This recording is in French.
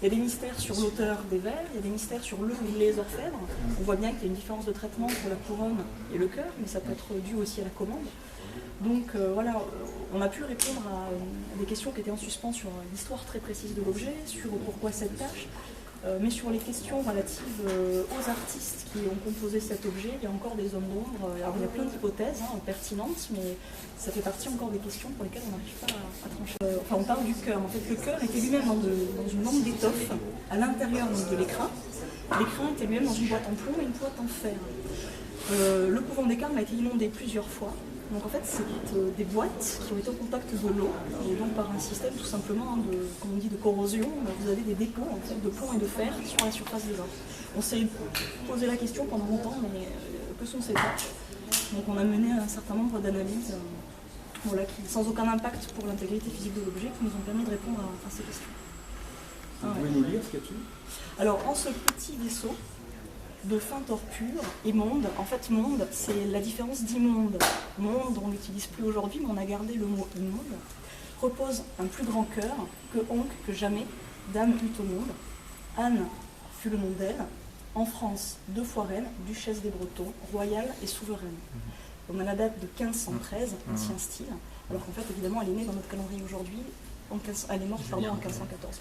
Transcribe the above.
Il y a des mystères sur l'auteur des vers, il y a des mystères sur le ou les orfèvres. On voit bien qu'il y a une différence de traitement entre la couronne et le cœur, mais ça peut être dû aussi à la commande. Donc voilà, on a pu répondre à des questions qui étaient en suspens sur l'histoire très précise de l'objet, sur pourquoi cette tâche, mais sur les questions relatives aux artistes qui ont composé cet objet, il y a encore des zones d'ombre. Alors il y a plein d'hypothèses pertinentes, mais ça fait partie encore des questions pour lesquelles on n'arrive pas à trancher. Enfin, on parle du cœur. En fait, le cœur était lui-même dans une lampe d'étoffe à l'intérieur de l'écrin. L'écrin était lui-même dans une boîte en plomb et une boîte en fer. Le couvent des Carmes a été inondé plusieurs fois. Donc en fait, c'est des boîtes qui ont été au contact de l'eau, et donc par un système tout simplement comme on dit, de corrosion, vous avez des dépôts en fait, de plomb et de fer sur la surface des arbres. On s'est posé la question pendant longtemps, mais que sont ces tâches? Donc on a mené un certain nombre d'analyses voilà, sans aucun impact pour l'intégrité physique de l'objet, qui nous ont permis de répondre à ces questions. Vous pouvez nous lire ce qu'il y a dessus? Alors en ce petit vaisseau, de fin torpure et monde. En fait, monde, c'est la différence d'immonde. Monde, on ne l'utilise plus aujourd'hui, mais on a gardé le mot immonde. Repose un plus grand cœur que oncle, que jamais, dame eut au monde. Anne fut le nom d'elle. En France, 2 fois reine, duchesse des Bretons, royale et souveraine. On a la date de 1513, ancien style, alors qu'en fait, évidemment, elle est née dans notre calendrier aujourd'hui, elle est morte en 1514.